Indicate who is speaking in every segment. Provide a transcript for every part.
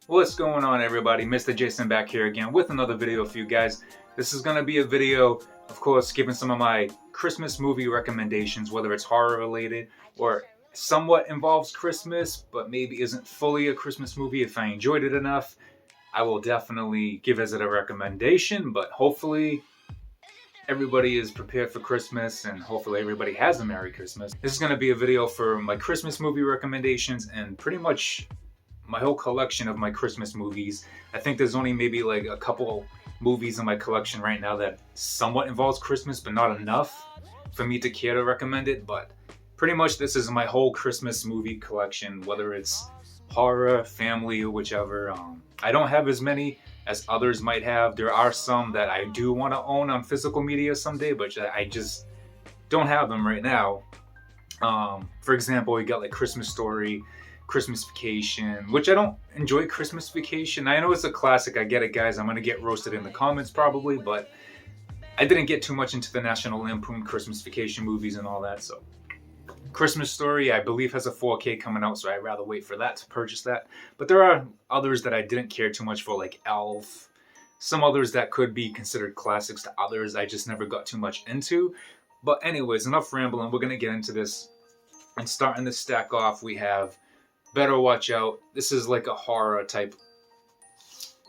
Speaker 1: What's going on, everybody? Mr. Jason back here again with another video for you guys. This is going to be a video, of course, giving some of my Christmas movie recommendations, whether it's horror related or somewhat involves Christmas, but maybe isn't fully a Christmas movie. If I enjoyed it enough, I will definitely give it a recommendation, but hopefully everybody is prepared for Christmas and hopefully everybody has a Merry Christmas. This is going to be a video for my Christmas movie recommendations and pretty much my whole collection of my Christmas movies. I think there's only maybe like a couple movies in my collection right now that somewhat involves Christmas, but not enough for me to care to recommend it. But pretty much this is my whole Christmas movie collection, whether it's horror, family, or whichever. I don't have as many as others might have. There are some that I do want to own on physical media someday, but I just don't have them right now. For example, we got like Christmas Story, Christmas Vacation, which I don't enjoy. Christmas Vacation, I know it's a classic, I get it, guys. I'm gonna get roasted in the comments probably, but I didn't get too much into the National Lampoon Christmas Vacation movies and all that. So Christmas Story, I believe, has a 4K coming out, so I'd rather wait for that to purchase that. But there are others that I didn't care too much for, like Elf, some others that could be considered classics to others I just never got too much into. But anyways, enough rambling, we're gonna get into this. And starting this stack off, we have Better Watch Out. This is like a horror type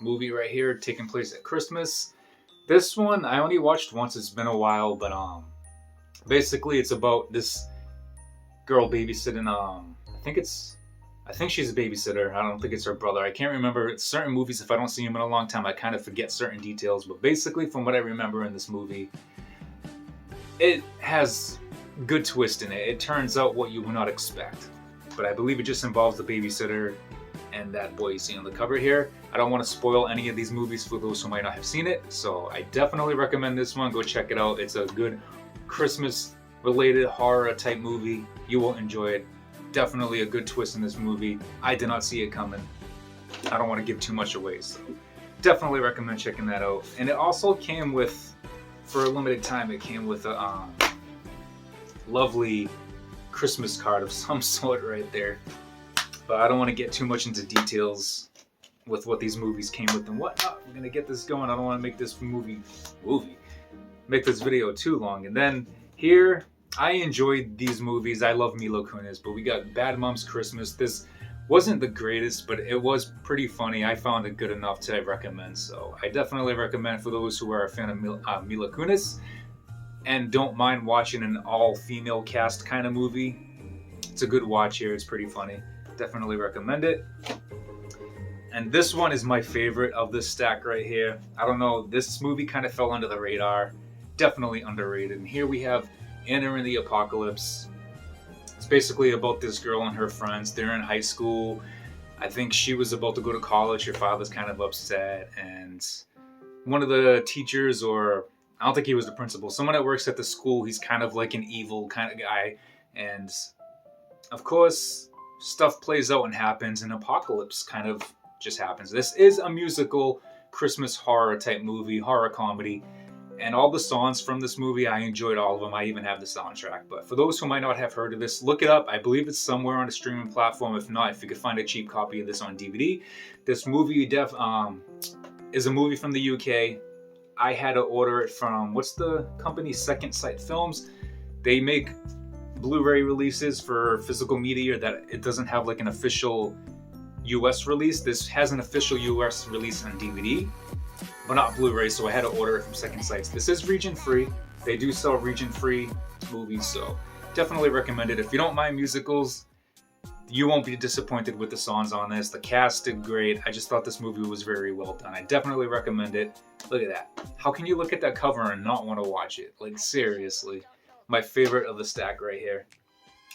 Speaker 1: movie right here, taking place at Christmas. This one I only watched once. It's been a while, but basically it's about this girl babysitting. I think she's a babysitter. I don't think it's her brother. I can't remember. It's certain movies, if I don't see them in a long time, I kind of forget certain details. But basically, from what I remember in this movie, it has good twist in it. It turns out what you would not expect. But I believe it just involves the babysitter and that boy you see on the cover here. I don't want to spoil any of these movies for those who might not have seen it, so I definitely recommend this one. Go check it out. It's a good Christmas-related horror type movie. You will enjoy it. Definitely a good twist in this movie. I did not see it coming. I don't want to give too much away, so definitely recommend checking that out. And it also came with, for a limited time, it came with a lovely Christmas card of some sort right there. But I don't want to get too much into details with what these movies came with and whatnot. We're gonna get this going. I don't want to make this make this video too long. And then here, I enjoyed these movies. I love Mila Kunis, but we got Bad Moms Christmas. This wasn't the greatest, but it was pretty funny. I found it good enough to recommend. So I definitely recommend for those who are a fan of Mila Kunis and don't mind watching an all-female cast kind of movie. It's a good watch here. It's pretty funny. Definitely recommend it. And this one is my favorite of this stack right here. I don't know, this movie kind of fell under the radar. Definitely underrated. And here we have Anna and the Apocalypse. It's basically about this girl and her friends. They're in high school. I think she was about to go to college. Her father's kind of upset. And one of the teachers, or I don't think he was the principal, someone that works at the school, he's kind of like an evil kind of guy. And of course, stuff plays out and happens, and apocalypse kind of just happens. This is a musical Christmas horror type movie, horror comedy. And all the songs from this movie, I enjoyed all of them. I even have the soundtrack. But for those who might not have heard of this, look it up. I believe it's somewhere on a streaming platform. If not, if you could find a cheap copy of this on DVD. This movie is a movie from the UK. I had to order it from, what's the company? Second Sight Films. They make Blu-ray releases for physical media that it doesn't have like an official US release. This has an official US release on DVD, but not Blu-ray, so I had to order it from Second Sight. This is region free. They do sell region free movies, so definitely recommend it. If you don't mind musicals, you won't be disappointed with the songs on this. The cast did great. I just thought this movie was very well done. I definitely recommend it. Look at that. How can you look at that cover and not want to watch it? Like, seriously. My favorite of the stack right here.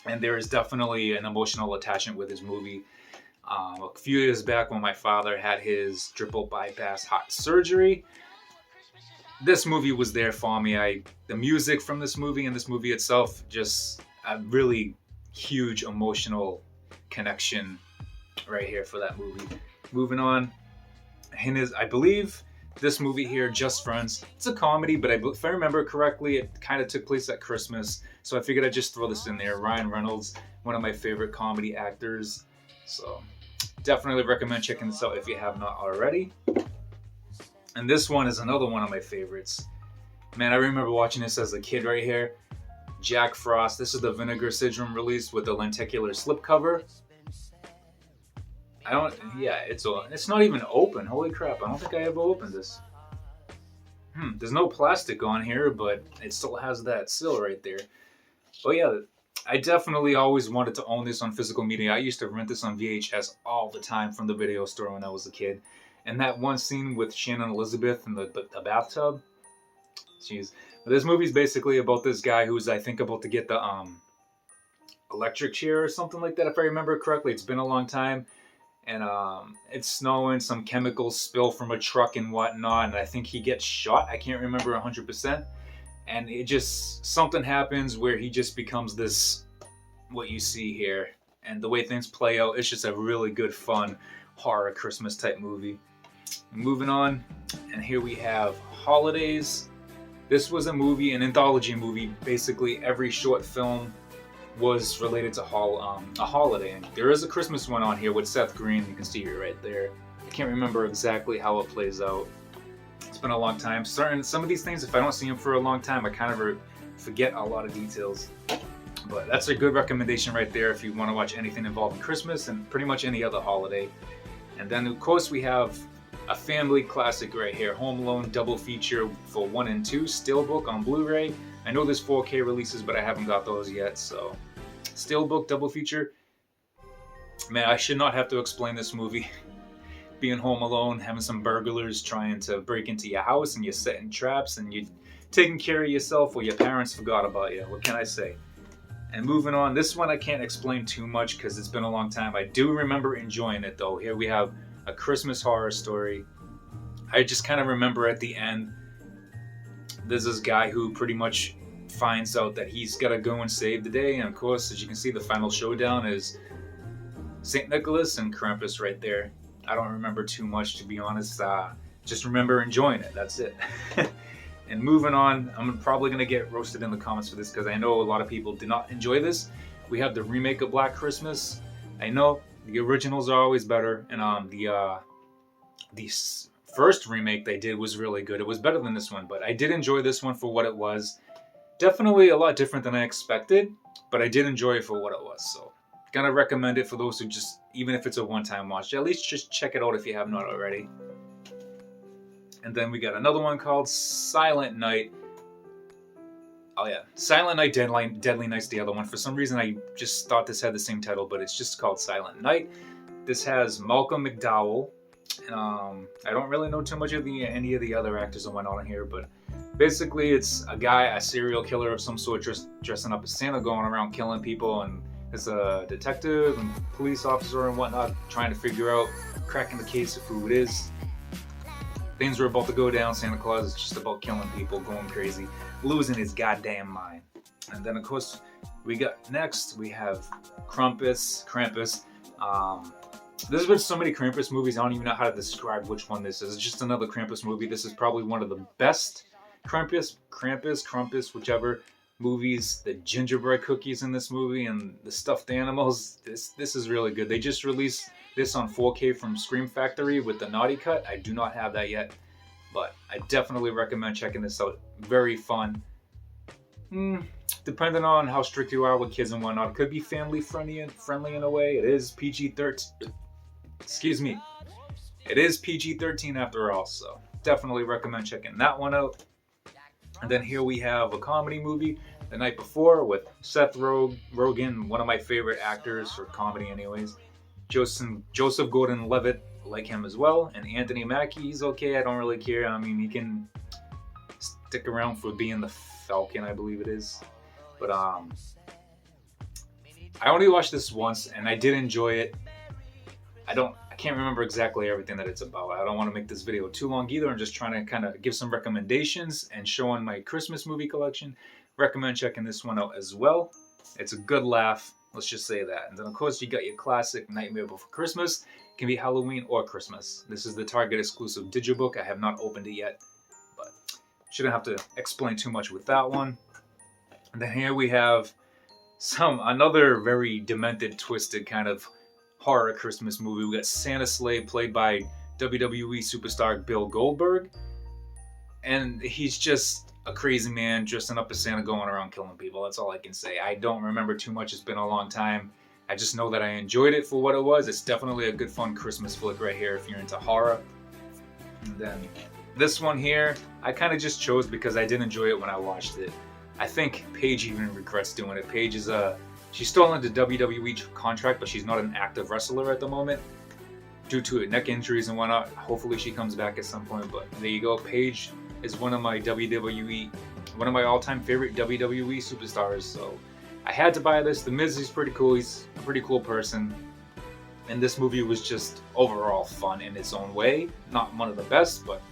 Speaker 1: And there is definitely an emotional attachment with this movie. A few years back when my father had his triple bypass heart surgery, this movie was there for me. The music from this movie and this movie itself, just a really huge emotional connection right here for that movie. Moving on, I believe this movie here, Just Friends, it's a comedy, but if I remember correctly, it kind of took place at Christmas, so I figured I'd just throw this in there. Ryan Reynolds, one of my favorite comedy actors, so Definitely recommend checking this out if you have not already. And this one is another one of my favorites. Man, I remember watching this as a kid right here. Jack Frost. This is the Vinegar Syndrome release with the lenticular slipcover. It's not even open. Holy crap, I don't think I ever opened this. There's no plastic on here, but it still has that seal right there. But yeah, I definitely always wanted to own this on physical media. I used to rent this on VHS all the time from the video store when I was a kid. And that one scene with Shannon Elizabeth in the bathtub. Jeez. But this movie's basically about this guy who's, I think, about to get the electric chair or something like that, if I remember correctly. It's been a long time. And it's snowing, some chemicals spill from a truck and whatnot, and I think he gets shot. I can't remember 100%. And it just, something happens where he just becomes this, what you see here. And the way things play out, it's just a really good, fun, horror Christmas type movie. Moving on, and here we have Holidays. This was a movie, an anthology movie. Basically, every short film was related to a holiday. And there is a Christmas one on here with Seth Green. You can see it right there. I can't remember exactly how it plays out. It's been a long time. Some of these things, if I don't see them for a long time, I kind of forget a lot of details. But that's a good recommendation right there if you want to watch anything involving Christmas and pretty much any other holiday. And then, of course, we have a family classic right here, Home Alone double feature for 1 and 2, Steelbook on Blu-ray. I know there's 4K releases, but I haven't got those yet, so Steelbook double feature. Man, I should not have to explain this movie. Being home alone, having some burglars trying to break into your house, and you're setting traps, and you're taking care of yourself while your parents forgot about you. What can I say? And moving on, this one I can't explain too much because it's been a long time. I do remember enjoying it though. Here we have A Christmas Horror Story. I just kind of remember at the end, there's this guy who pretty much finds out that he's got to go and save the day. And of course, as you can see, the final showdown is St. Nicholas and Krampus right there. I don't remember too much, to be honest. Just remember enjoying it. That's it. And moving on, I'm probably going to get roasted in the comments for this because I know a lot of people did not enjoy this. We have the remake of Black Christmas. I know the originals are always better. And the first remake they did was really good. It was better than this one, but I did enjoy this one for what it was. Definitely a lot different than I expected, but I did enjoy it for what it was. So, gonna recommend it for those who just, even if it's a one-time watch, at least just check it out if you have not already. And then we got another one called Silent Night. Oh yeah, Silent Night, Deadly Night's the other one. For some reason, I just thought this had the same title, but it's just called Silent Night. This has Malcolm McDowell. I don't really know too much of any of the other actors that went on here, but basically it's a guy, a serial killer of some sort, dressing up as Santa, going around killing people, and it's a detective and police officer and whatnot trying to figure out, cracking the case of who it is. Things were about to go down. Santa Claus is just about killing people, going crazy, losing his goddamn mind. And then, of course, we have Krampus. There's been so many Krampus movies, I don't even know how to describe which one this is. It's just another Krampus movie. This is probably one of the best Krampus, whichever movies. The gingerbread cookies in this movie and the stuffed animals. This is really good. They just released this on 4K from Scream Factory with the naughty cut. I do not have that yet, but I definitely recommend checking this out. Very fun. Depending on how strict you are with kids and whatnot, it could be family friendly in a way. It is PG-13. Excuse me. It is PG-13 after all, so definitely recommend checking that one out. And then here we have a comedy movie, The Night Before, with Seth Rogen, one of my favorite actors for comedy anyways. Joseph Gordon-Levitt, like him as well. And Anthony Mackie, he's okay. I don't really care. I mean, he can stick around for being the Falcon, I believe it is. But I only watched this once, and I did enjoy it. I can't remember exactly everything that it's about. I don't want to make this video too long either. I'm just trying to kind of give some recommendations and showing my Christmas movie collection. Recommend checking this one out as well. It's a good laugh. Let's just say that. And then, of course, you got your classic Nightmare Before Christmas. It can be Halloween or Christmas. This is the Target exclusive Digibook. I have not opened it yet, but shouldn't have to explain too much with that one. And then here we have another very demented, twisted kind of horror Christmas movie. We got Santa Slay, played by WWE superstar Bill Goldberg. And he's just a crazy man dressing up as Santa going around killing people. That's all I can say. I don't remember too much. It's been a long time. I just know that I enjoyed it for what it was. It's definitely a good, fun Christmas flick right here if you're into horror. And then this one here, I kind of just chose because I did enjoy it when I watched it. I think Paige even regrets doing it. Paige is she's still under WWE contract, but she's not an active wrestler at the moment due to neck injuries and whatnot. Hopefully she comes back at some point, but there you go. Paige is one of my all-time favorite WWE superstars, so I had to buy this. The Miz is pretty cool. He's a pretty cool person. And this movie was just overall fun in its own way. Not one of the best, but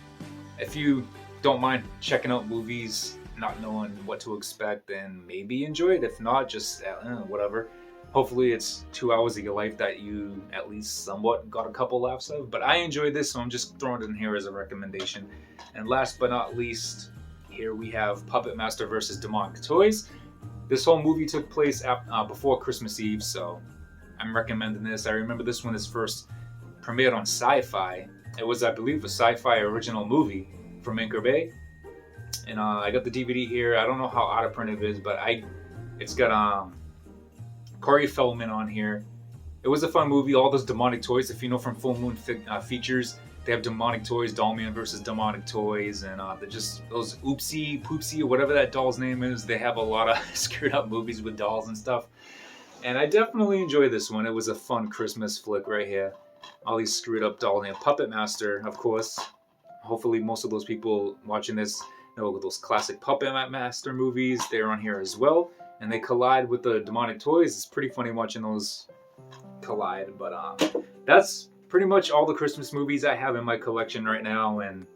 Speaker 1: if you don't mind checking out movies, not knowing what to expect, then maybe enjoy it. If not, just whatever. Hopefully it's 2 hours of your life that you at least somewhat got a couple laughs of. But I enjoyed this, so I'm just throwing it in here as a recommendation. And last but not least, here we have Puppet Master versus Demonic Toys. This whole movie took place before Christmas Eve, so I'm recommending this. I remember this one is first premiered on Sci-Fi. It was, I believe, a Sci-Fi original movie from Anchor Bay. And I got the DVD here. I don't know how out of print it is, but it's got Corey Feldman on here. It was a fun movie. All those demonic toys, if you know from Full Moon Features, they have demonic toys, Dollman versus demonic toys, and they're just those Oopsie Poopsie or whatever that doll's name is. They have a lot of screwed up movies with dolls and stuff. And I definitely enjoyed this one. It was a fun Christmas flick right here. All these screwed up dolls. And Puppet Master, of course. Hopefully most of those people watching this know those classic Puppet Master movies. They're on here as well. And they collide with the demonic toys. It's pretty funny watching those collide. But that's pretty much all the Christmas movies I have in my collection right now. And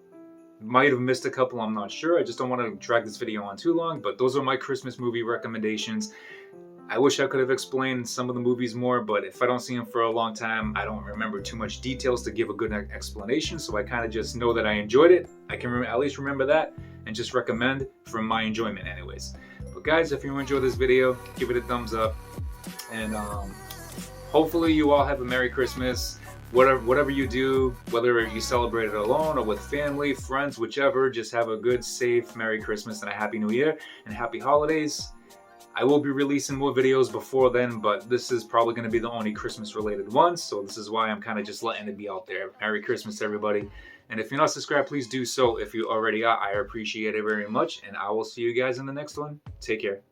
Speaker 1: might have missed a couple, I'm not sure. I just don't want to drag this video on too long. But those are my Christmas movie recommendations. I wish I could have explained some of the movies more, but if I don't see them for a long time, I don't remember too much details to give a good explanation, so I kind of just know that I enjoyed it. I can at least remember that and just recommend from my enjoyment anyways. But guys, if you enjoyed this video, give it a thumbs up, and hopefully you all have a Merry Christmas. Whatever you do, whether you celebrate it alone or with family, friends, whichever, just have a good, safe Merry Christmas and a Happy New Year and Happy Holidays. I will be releasing more videos before then, but this is probably going to be the only Christmas related one, so this is why I'm kind of just letting it be out there. Merry Christmas, everybody. And if you're not subscribed, please do so. If you already are, I appreciate it very much, and I will see you guys in the next one. Take care.